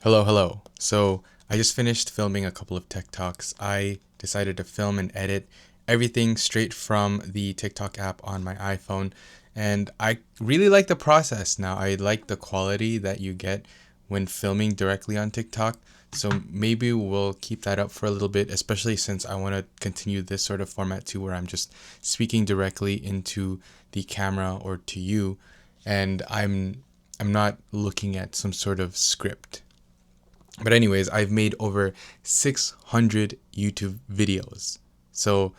Hello. So I just finished filming a couple of TikToks. I decided to film and edit everything straight from the TikTok app on my iPhone. And I really like the process now. I like the quality that you get when filming directly on TikTok. So maybe we'll keep that up for a little bit, especially since I want to continue this sort of format too, where I'm just speaking directly into the camera or to you, and I'm not looking at some sort of script. But anyways, I've made over 600 YouTube videos. So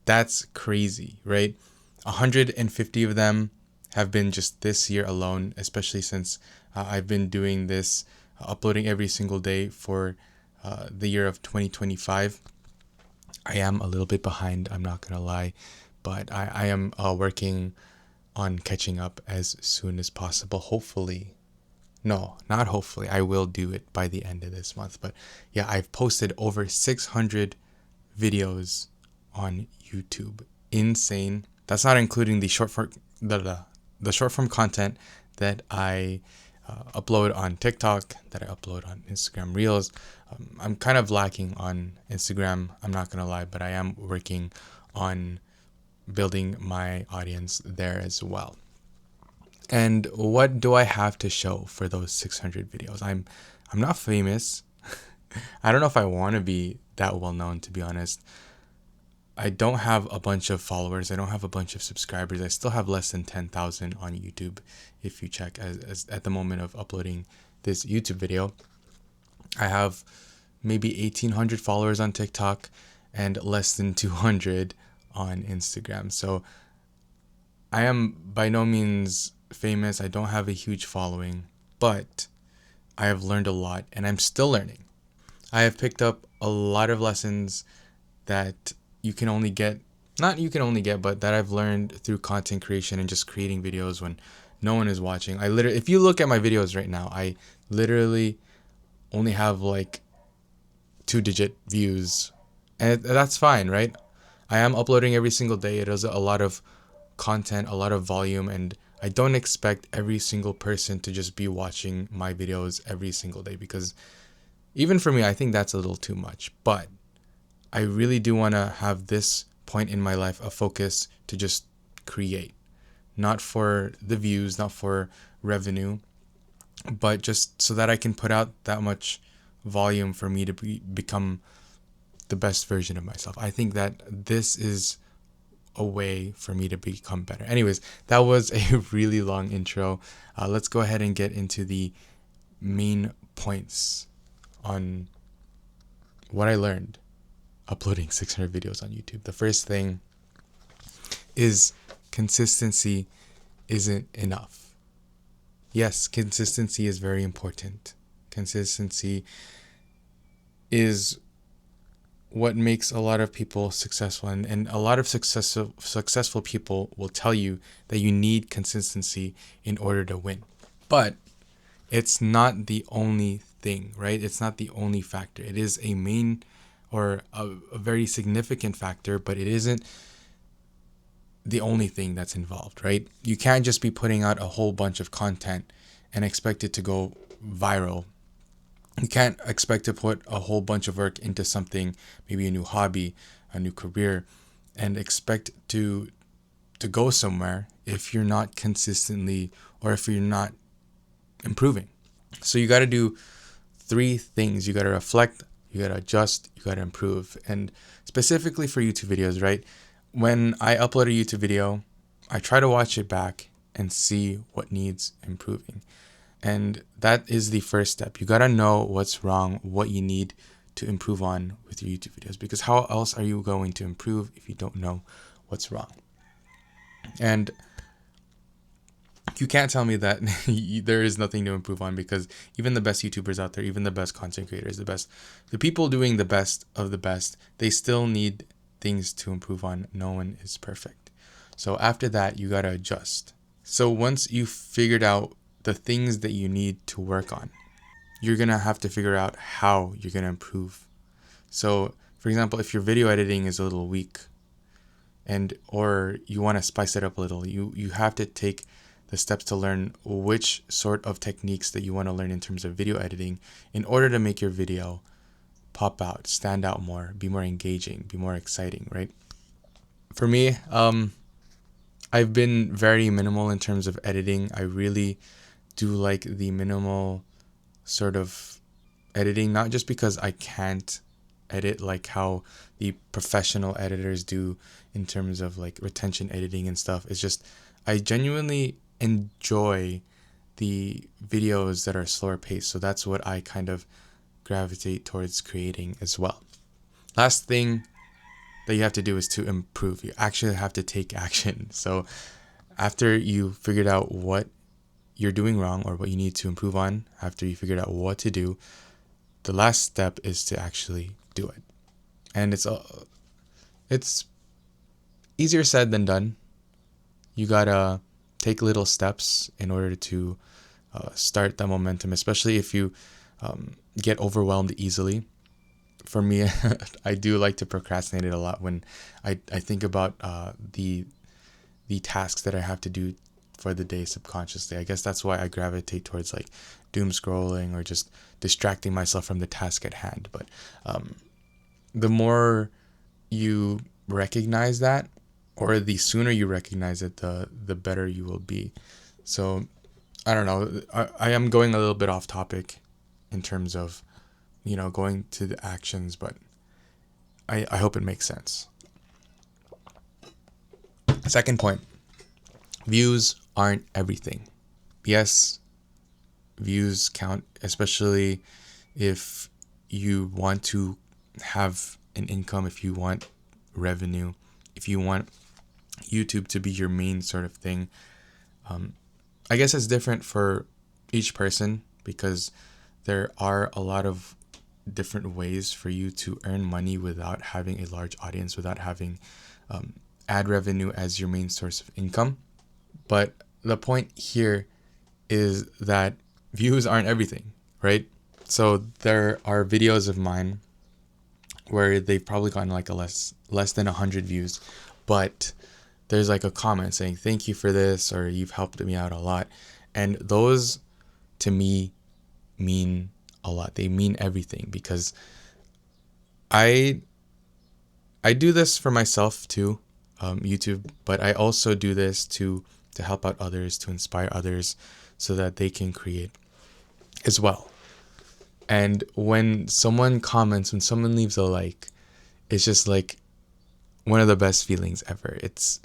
that's crazy, right? 150 of them have been just this year alone, especially since I've been doing this, uploading every single day for the year of 2025. I am a little bit behind, I'm not going to lie, but I am working on catching up as soon as possible, hopefully. No, not hopefully. I will do it by the end of this month. But yeah, I've posted over 600 videos on YouTube. Insane. That's not including the the short form content that I upload on TikTok, that I upload on Instagram Reels. I'm kind of lacking on Instagram, I'm not going to lie, but I am working on building my audience there as well. And what do I have to show for those 600 videos? I'm not famous. I don't know if I want to be that well known, to be honest. I don't have a bunch of followers. I don't have a bunch of subscribers. I still have less than 10,000 on YouTube if you check as at the moment of uploading this YouTube video. I have maybe 1,800 followers on TikTok and less than 200 on Instagram. So I am by no means famous. I don't have a huge following, but I have learned a lot and I'm still learning. I have picked up a lot of lessons that you can only get, not you can only get, but that I've learned through content creation and just creating videos when no one is watching. If you look at my videos right now, I literally only have like 2-digit views, and that's fine, right? I am uploading every single day. It is a lot of content, a lot of volume, and I don't expect every single person to just be watching my videos every single day, because even for me, I think that's a little too much. But I really do want to have this point in my life a focus to just create, not for the views, not for revenue, but just so that I can put out that much volume for me to become the best version of myself. I think that this is a way for me to become better. Anyways, that was a really long intro. Let's go ahead and get into the main points on what I learned uploading 600 videos on YouTube. The first thing is consistency isn't enough. Yes, consistency is very important. Consistency is what makes a lot of people successful, and a lot of successful people will tell you that you need consistency in order to win. But it's not the only thing, right? It's not the only factor. It is a main or a very significant factor, but it isn't the only thing that's involved, right? You can't just be putting out a whole bunch of content and expect it to go viral. You can't expect to put a whole bunch of work into something, maybe a new hobby, a new career, and expect to go somewhere if you're not consistently, or if you're not improving. So you got to do 3 things. You got to reflect, you got to adjust, you got to improve. And specifically for YouTube videos, right? When I upload a YouTube video, I try to watch it back and see what needs improving. And that is the first step. You got to know what's wrong, what you need to improve on with your YouTube videos, because how else are you going to improve if you don't know what's wrong? And you can't tell me that there is nothing to improve on, because even the best YouTubers out there, even the best content creators, the people doing the best of the best, they still need things to improve on. No one is perfect. So after that, you got to adjust. So once you've figured out the things that you need to work on, you're going to have to figure out how you're going to improve. So for example, if your video editing is a little weak, or you want to spice it up a little, you have to take the steps to learn which sort of techniques that you want to learn in terms of video editing in order to make your video pop out, stand out more, be more engaging, be more exciting, right? For me, I've been very minimal in terms of editing. I really do like the minimal sort of editing, not just because I can't edit like how the professional editors do in terms of like retention editing and stuff. It's just I genuinely enjoy the videos that are slower paced. So that's what I kind of gravitate towards creating as well. Last thing that you have to do is to improve. You actually have to take action. So after you figured out what you're doing wrong or what you need to improve on, after you figured out what to do, the last step is to actually do it. And it's easier said than done. You gotta take little steps in order to start the momentum, especially if you get overwhelmed easily. For me, I do like to procrastinate it a lot when I think about the tasks that I have to do for the day subconsciously. I guess that's why I gravitate towards like doom scrolling or just distracting myself from the task at hand. But the more you recognize that, or the sooner you recognize it, the better you will be. So I don't know. I am going a little bit off topic in terms of, going to the actions, but I hope it makes sense. Second point, views aren't everything. Yes, views count, especially if you want to have an income, if you want revenue, if you want YouTube to be your main sort of thing. I guess it's different for each person because there are a lot of different ways for you to earn money without having a large audience, without having ad revenue as your main source of income. But the point here is that views aren't everything, right? So there are videos of mine where they've probably gotten like a less than 100 views, but there's like a comment saying thank you for this, or you've helped me out a lot. And those to me mean a lot. They mean everything because I do this for myself too, YouTube, but I also do this to help out others, to inspire others so that they can create as well. And when someone comments, when someone leaves a like, it's just like one of the best feelings ever. It's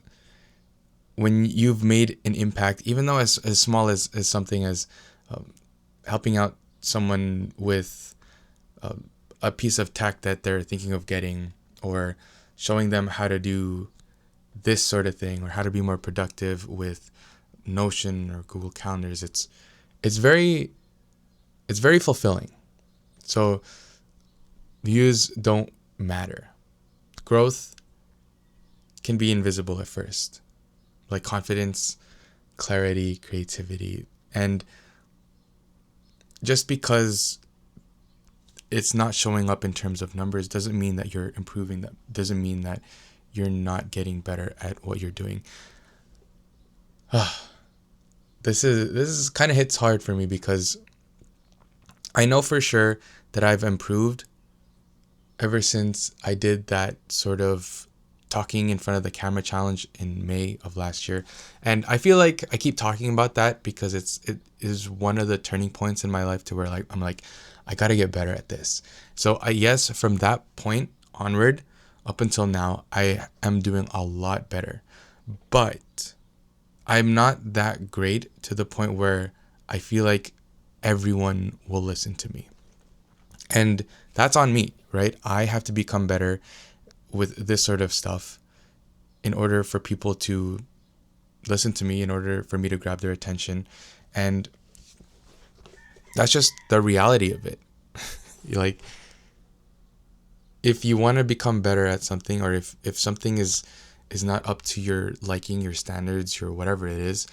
when you've made an impact, even though as small as something as helping out someone with a piece of tech that they're thinking of getting, or showing them how to do this sort of thing, or how to be more productive with Notion or Google Calendars. It's very fulfilling. So views don't matter. Growth can be invisible at first, like confidence, clarity, creativity. And just because it's not showing up in terms of numbers doesn't mean that you're improving. That doesn't mean that you're not getting better at what you're doing. This is kind of hits hard for me because I know for sure that I've improved ever since I did that sort of talking in front of the camera challenge in May of last year. And I feel like I keep talking about that because it is one of the turning points in my life to where I'm like, I got to get better at this. So yes, from that point onward, up until now, I am doing a lot better. But I'm not that great to the point where I feel like everyone will listen to me. And that's on me, right? I have to become better with this sort of stuff in order for people to listen to me, in order for me to grab their attention. And that's just the reality of it. Like, if you want to become better at something, or if something is not up to your liking, your standards, your whatever it is,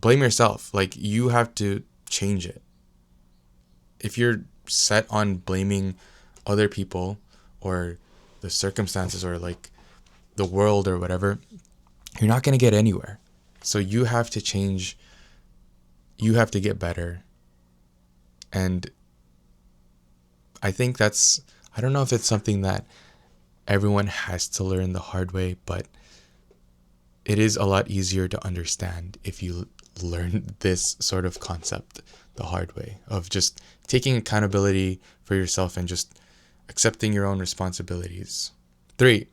blame yourself. Like, you have to change it. If you're set on blaming other people or the circumstances or like the world or whatever, you're not going to get anywhere. So you have to change, you have to get better. And I think that's, I don't know if it's something that everyone has to learn the hard way, but it is a lot easier to understand if you learn this sort of concept the hard way, of just taking accountability for yourself and just accepting your own responsibilities. 3,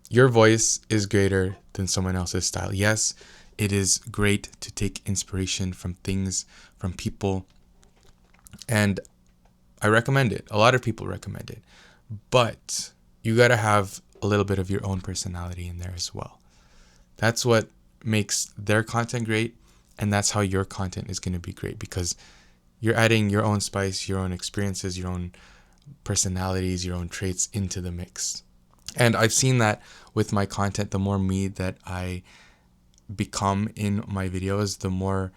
your voice is greater than someone else's style. Yes, it is great to take inspiration from things, from people, and I recommend it. A lot of people recommend it. But you got to have a little bit of your own personality in there as well. That's what makes their content great, and that's how your content is going to be great, because you're adding your own spice, your own experiences, your own personalities, your own traits into the mix. And I've seen that with my content. The more me that I become in my videos, the more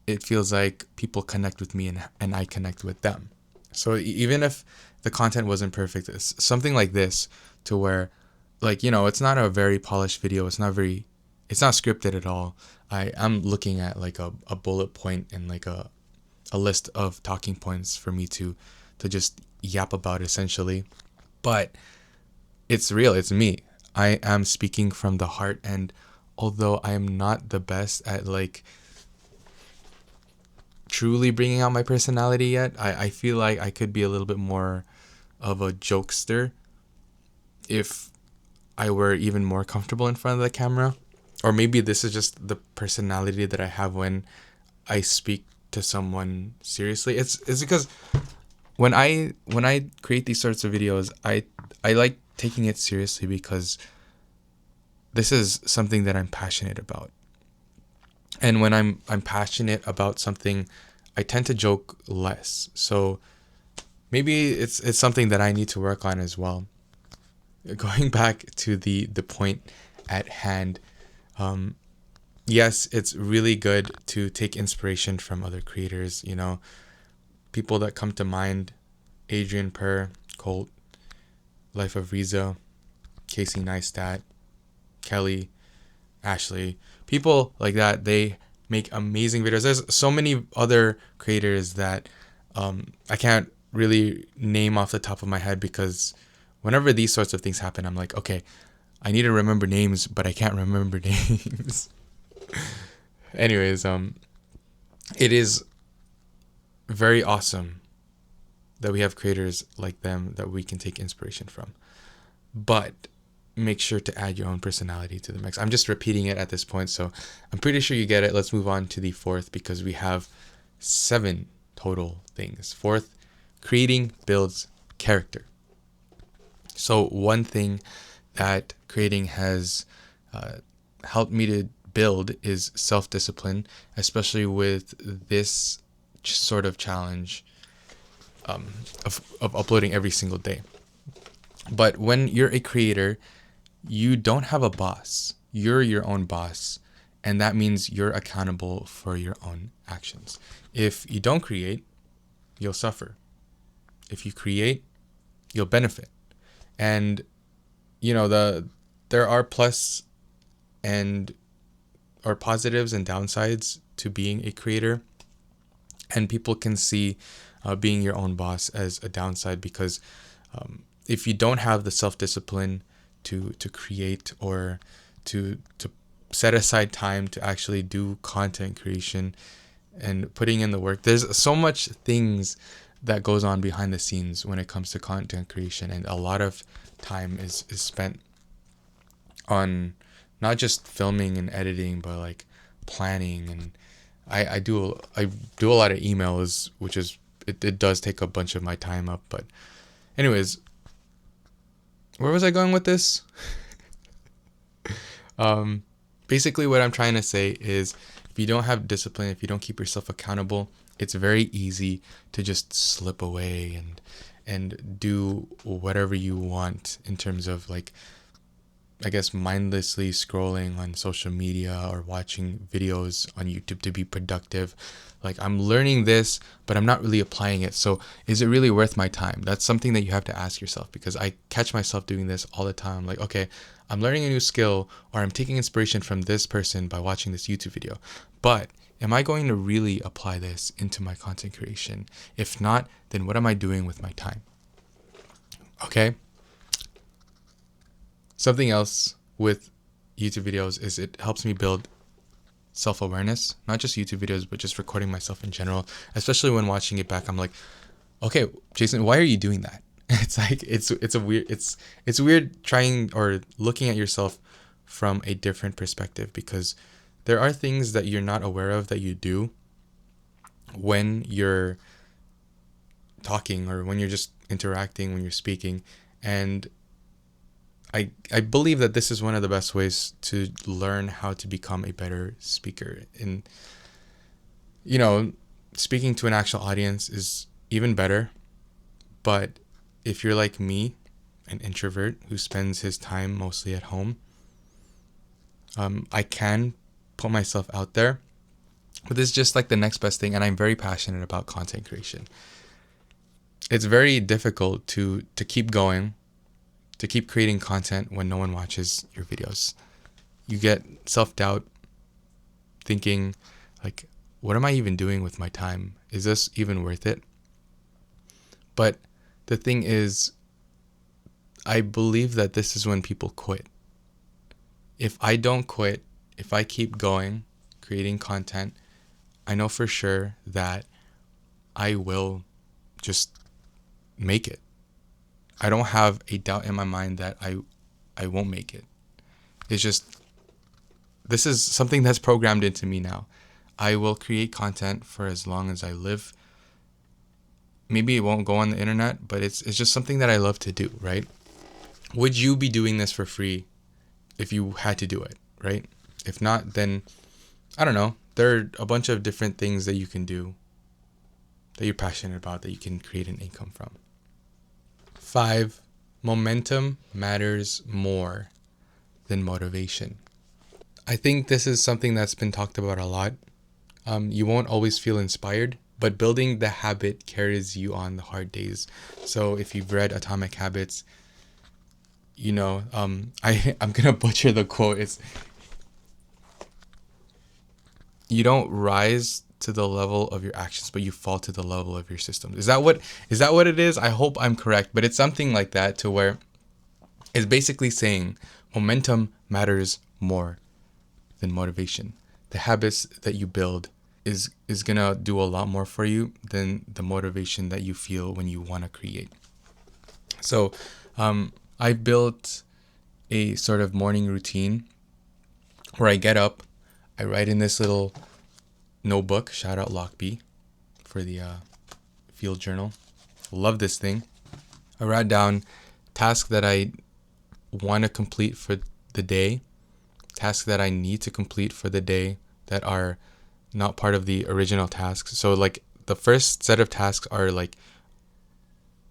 it feels like people connect with me and I connect with them. So even if the content wasn't perfect, it's something like this, to where, like, you know, it's not a very polished video. It's not scripted at all. I'm looking at like a bullet point and like a list of talking points for me to just yap about, essentially. But it's real. It's me. I am speaking from the heart. And although I am not the best at like truly bringing out my personality yet, I feel like I could be a little bit more of a jokester if I were even more comfortable in front of the camera. Or maybe this is just the personality that I have when I speak to someone seriously. It's because when I create these sorts of videos, I like taking it seriously, because this is something that I'm passionate about. And when I'm passionate about something, I tend to joke less. So maybe it's something that I need to work on as well. Going back to the point at hand, yes, it's really good to take inspiration from other creators. You know, people that come to mind: Adrian Per, Colt, Life of Riza, Casey Neistat, Kelly, Ashley, people like that. They make amazing videos. There's so many other creators that I can't really name off the top of my head, because whenever these sorts of things happen, I'm like, okay, I need to remember names, but I can't remember names. Anyways, it is very awesome that we have creators like them that we can take inspiration from. But make sure to add your own personality to the mix. I'm just repeating it at this point, so I'm pretty sure you get it. Let's move on to the 4th, because we have 7 total things. 4th, creating builds character. So one thing that creating has helped me to build is self-discipline, especially with this sort of challenge of uploading every single day. But when you're a creator, you don't have a boss. You're your own boss, and that means you're accountable for your own actions. If you don't create, you'll suffer. If you create, you'll benefit. And you know, there are plus and or positives and downsides to being a creator, and people can see being your own boss as a downside, because if you don't have the self-discipline to create, or to set aside time to actually do content creation and putting in the work, there's so much things that goes on behind the scenes when it comes to content creation, and a lot of time is spent on not just filming and editing, but like planning. And I do a lot of emails, which is it does take a bunch of my time up. But anyways, where was I going with this? Basically what I'm trying to say is, if you don't have discipline, if you don't keep yourself accountable, it's very easy to just slip away and do whatever you want in terms of like I guess, mindlessly scrolling on social media or watching videos on YouTube to be productive. Like, I'm learning this, but I'm not really applying it. So is it really worth my time? That's something that you have to ask yourself, because I catch myself doing this all the time. Like, okay, I'm learning a new skill, or I'm taking inspiration from this person by watching this YouTube video, but am I going to really apply this into my content creation? If not, then what am I doing with my time? Okay. Something else with YouTube videos is it helps me build self-awareness, not just YouTube videos, but just recording myself in general, especially when watching it back. I'm like, okay, Jason, why are you doing that? It's like, it's weird trying or looking at yourself from a different perspective, because there are things that you're not aware of that you do when you're talking, or when you're just interacting, when you're speaking. And I believe that this is one of the best ways to learn how to become a better speaker. And, speaking to an actual audience is even better. But if you're like me, an introvert who spends his time mostly at home, I can put myself out there. But this is just like the next best thing. And I'm very passionate about content creation. It's very difficult to keep going, to keep creating content when no one watches your videos. You get self-doubt, thinking like, what am I even doing with my time? Is this even worth it? But the thing is, I believe that this is when people quit. If I don't quit, if I keep going, creating content, I know for sure that I will just make it. I don't have a doubt in my mind that I won't make it. It's just, this is something that's programmed into me now. I will create content for as long as I live. Maybe it won't go on the internet, but it's just something that I love to do, right? Would you be doing this for free if you had to do it, right? If not, then I don't know. There are a bunch of different things that you can do that you're passionate about, that you can create an income from. 5, momentum matters more than motivation. I think this is something that's been talked about a lot. You won't always feel inspired, but building the habit carries you on the hard days. So if you've read Atomic Habits, I'm gonna butcher the quote. It's, you don't rise to the level of your actions, but you fall to the level of your systems. Is that what it is? I hope I'm correct, but it's something like that, to where it's basically saying momentum matters more than motivation. The habits that you build is gonna do a lot more for you than the motivation that you feel when you want to create. So I built a sort of morning routine where I get up, I write in this little notebook, shout out Lockbee for the field journal. Love this thing. I write down tasks that I want to complete for the day, tasks that I need to complete for the day that are not part of the original tasks. So like the first set of tasks are like,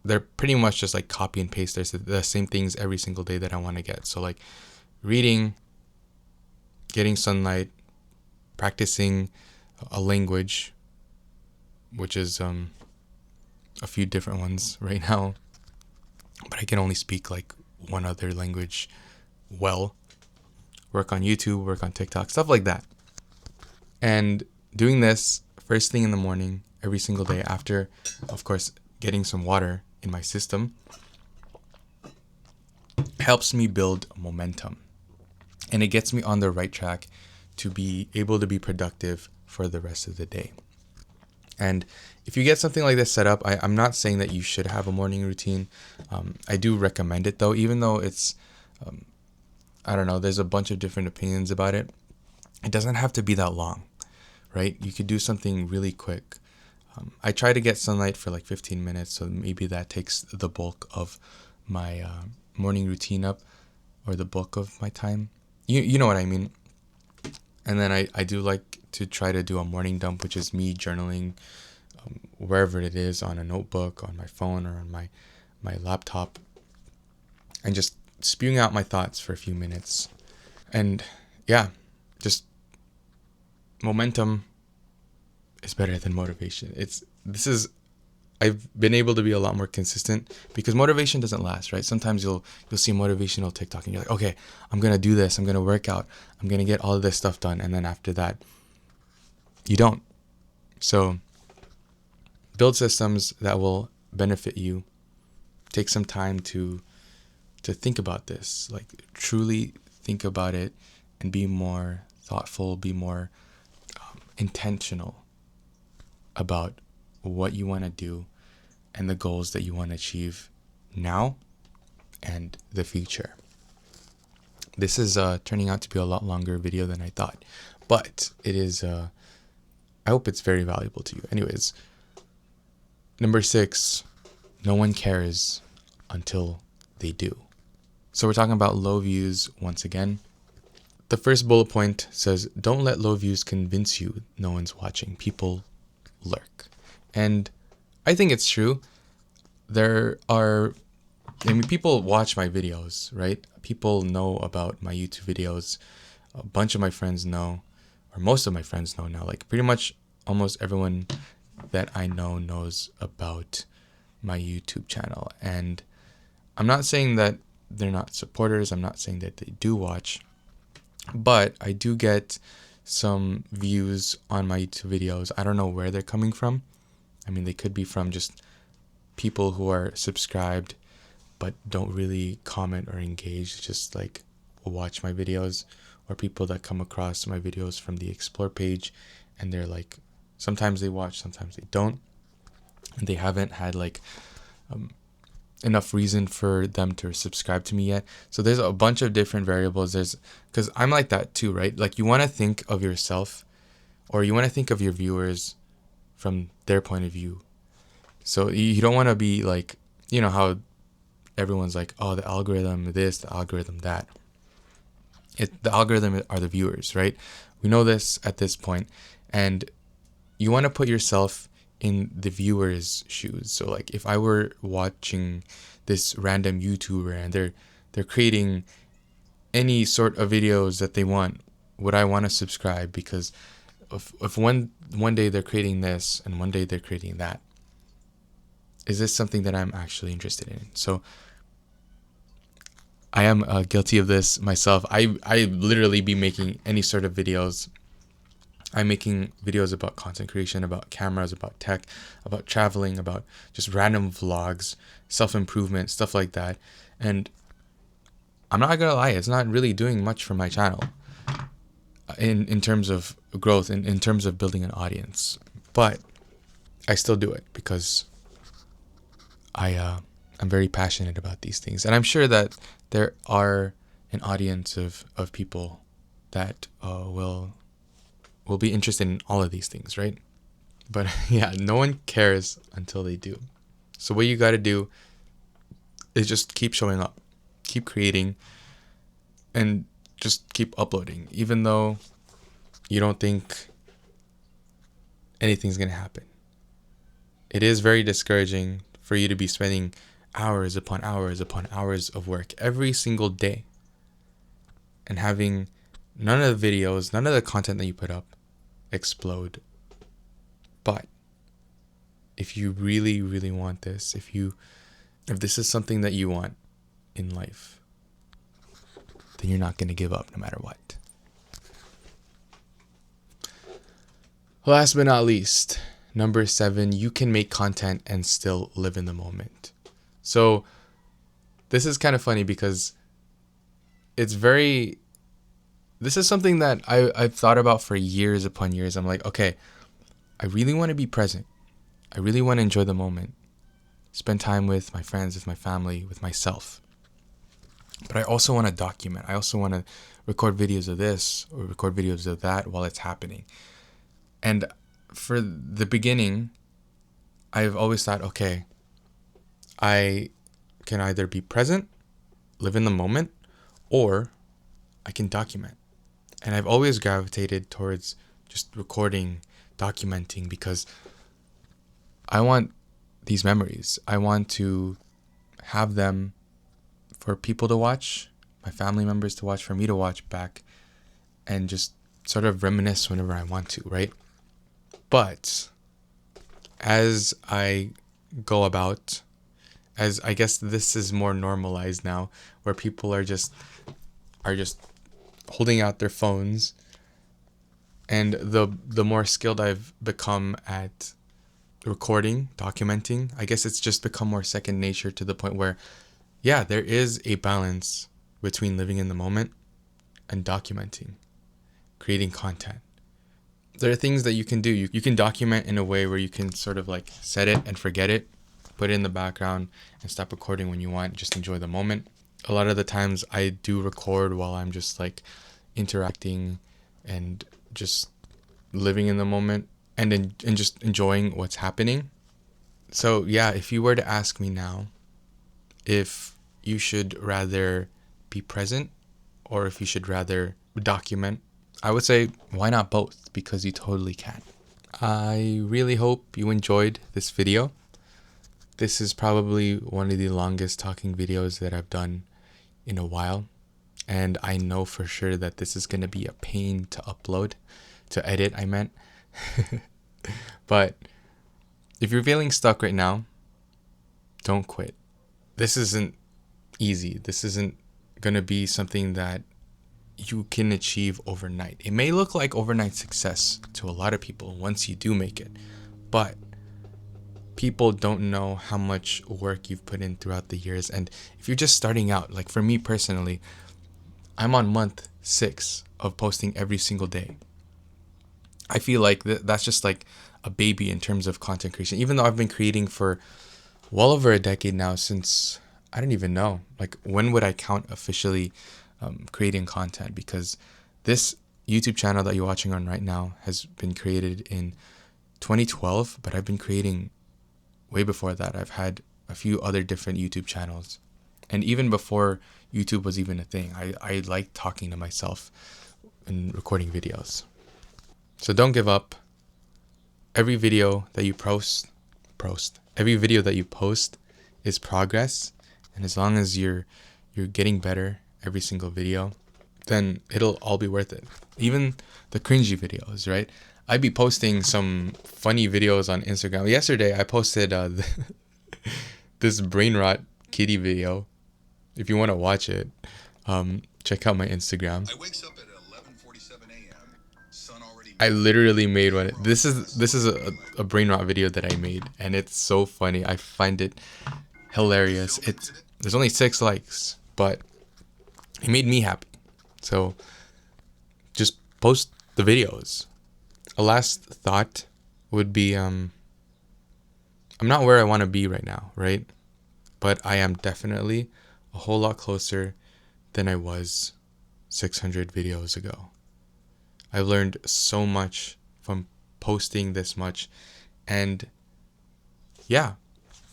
they're pretty much just like copy and paste. There's the same things every single day that I want to get. So like reading, getting sunlight, practicing a language, which is a few different ones right now, but I can only speak like one other language well. Work on YouTube, work on TikTok, stuff like that. And doing this first thing in the morning every single day, after, of course, getting some water in my system, helps me build momentum. And it gets me on the right track to be able to be productive for the rest of the day. And if you get something like this set up, I'm not saying that you should have a morning routine. I do recommend it though, even though it's, I don't know, there's a bunch of different opinions about it. It doesn't have to be that long, right? You could do something really quick. I try to get sunlight for like 15 minutes, so maybe that takes the bulk of my morning routine up, or the bulk of my time. You know what I mean? And then I do like to try to do a morning dump, which is me journaling wherever it is, on a notebook, on my phone, or on my laptop, and just spewing out my thoughts for a few minutes. And yeah, just momentum is better than motivation. I've been able to be a lot more consistent because motivation doesn't last, right? Sometimes you'll see motivational TikTok and you're like, okay, I'm gonna do this, I'm gonna work out, I'm gonna get all of this stuff done, and then after that, you don't. So build systems that will benefit you. Take some time to think about this, like truly think about it, and be more thoughtful, be more intentional about what you want to do and the goals that you want to achieve now and the future. This is turning out to be a lot longer video than I thought, but it is I hope it's very valuable to you. Anyways, number 6, no one cares until they do. So we're talking about low views once again. The first bullet point says, don't let low views convince you no one's watching. People lurk. And I think it's true. People watch my videos, right? People know about my YouTube videos. A bunch of my friends know, or most of my friends know now. Like pretty much almost everyone that I know knows about my YouTube channel. And I'm not saying that they're not supporters. I'm not saying that they do watch. But I do get some views on my YouTube videos. I don't know where they're coming from. I mean, they could be from just people who are subscribed but don't really comment or engage, just like watch my videos, or people that come across my videos from the explore page and they're like, sometimes they watch, sometimes they don't, and they haven't had like enough reason for them to subscribe to me yet. So there's a bunch of different variables. Because I'm like that too, right? Like you want to think of yourself, or you want to think of your viewers from their point of view. So you don't want to be like, you know how everyone's like, oh, the algorithm this, the algorithm that. The algorithm are the viewers, right? We know this at this point, and you want to put yourself in the viewer's shoes. So like if I were watching this random YouTuber and they're creating any sort of videos that they want, would I want to subscribe? Because if one day they're creating this and one day they're creating that, is this something that I'm actually interested in? So I am guilty of this myself. I literally be making any sort of videos. I'm making videos about content creation, about cameras, about tech, about traveling, about just random vlogs, self-improvement, stuff like that. And I'm not gonna lie, it's not really doing much for my channel in terms of growth, in terms of building an audience. But I still do it because I'm very passionate about these things. And I'm sure that there are an audience of people that will be interested in all of these things, right? But yeah, no one cares until they do. So what you got to do is just keep showing up, keep creating, and just keep uploading, even though you don't think anything's going to happen. It is very discouraging for you to be spending hours upon hours upon hours of work every single day and having none of the videos, none of the content that you put up explode. But if you really, really want this, if this is something that you want in life, then you're not going to give up no matter what. Last but not least, number 7, you can make content and still live in the moment. So this is kind of funny because this is something that I've thought about for years upon years. I'm like, okay, I really want to be present. I really want to enjoy the moment. Spend time with my friends, with my family, with myself. But I also want to document. I also want to record videos of this or record videos of that while it's happening. And for the beginning, I've always thought, okay, I can either be present, live in the moment, or I can document. And I've always gravitated towards just recording, documenting, because I want these memories. I want to have them for people to watch, my family members to watch, for me to watch back and just sort of reminisce whenever I want to, right? But as I go about, as I guess this is more normalized now, where people are just holding out their phones, and the more skilled I've become at recording, documenting, I guess it's just become more second nature, to the point where, yeah, there is a balance between living in the moment and documenting, creating content. There are things that you can do. You can document in a way where you can sort of like set it and forget it, put it in the background and stop recording when you want, just enjoy the moment. A lot of the times I do record while I'm just like interacting and just living in the moment and just enjoying what's happening. So yeah, if you were to ask me now if you should rather be present or if you should rather document, I would say why not both, because you totally can. I really hope you enjoyed this video. This is probably one of the longest talking videos that I've done in a while, and I know for sure that this is going to be a pain to upload, to edit, I meant. But if you're feeling stuck right now, don't quit. This isn't easy. This isn't going to be something that you can achieve overnight. It may look like overnight success to a lot of people once you do make it, but people don't know how much work you've put in throughout the years. And if you're just starting out, like for me personally, I'm on month 6 of posting every single day. I feel like that's just like a baby in terms of content creation, even though I've been creating for well over a decade now, since I don't even know, like when would I count officially creating content, because this YouTube channel that you're watching on right now has been created in 2012, but I've been creating way before that. I've had a few other different YouTube channels, and even before YouTube was even a thing, I like talking to myself and recording videos. So don't give up. Every video that you every video that you post is progress, and as long as you're getting better every single video, then it'll all be worth it. Even the cringy videos, right? I'd be posting some funny videos on Instagram. Yesterday I posted this brain rot kitty video. If you want to watch it, check out my Instagram. I wakes up at 11:47 a.m. Sun already. I literally made one. This is a brain rot video that I made, and it's so funny. I find it hilarious. There's only 6 likes, but it made me happy. So just post the videos. A last thought would be, I'm not where I want to be right now, right? But I am definitely a whole lot closer than I was 600 videos ago. I've learned so much from posting this much, and yeah,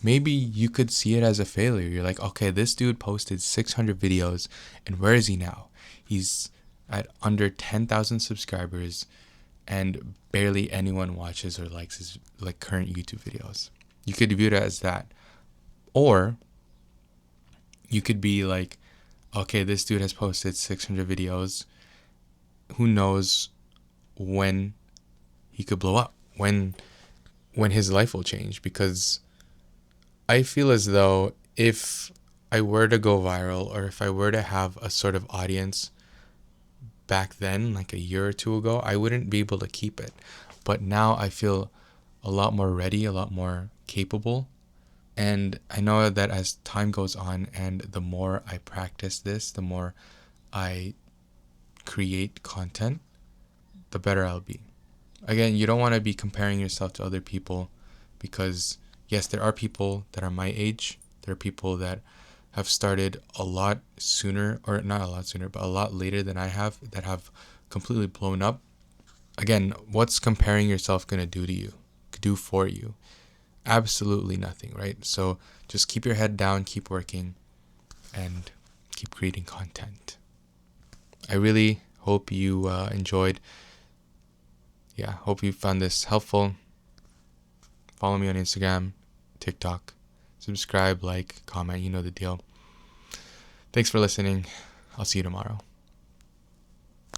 maybe you could see it as a failure. You're like, okay, this dude posted 600 videos, and where is he now? He's at under 10,000 subscribers, and barely anyone watches or likes his like current YouTube videos. You could view it as that. Or you could be like, okay, this dude has posted 600 videos. Who knows when he could blow up, when his life will change. Because I feel as though if I were to go viral, or if I were to have a sort of audience back then, like a year or 2 ago, I wouldn't be able to keep it. But now I feel a lot more ready, a lot more capable. And I know that as time goes on and the more I practice this, the more I create content, the better I'll be. Again, you don't want to be comparing yourself to other people, because yes, there are people that are my age. There are people that have started a lot sooner, or not a lot sooner, but a lot later than I have, that have completely blown up. Again, what's comparing yourself going to do to you, do for you? Absolutely nothing, right? So just keep your head down, keep working, and keep creating content. I really hope you enjoyed. Yeah, hope you found this helpful. Follow me on Instagram, TikTok. Subscribe, like, comment, you know the deal. Thanks for listening. I'll see you tomorrow.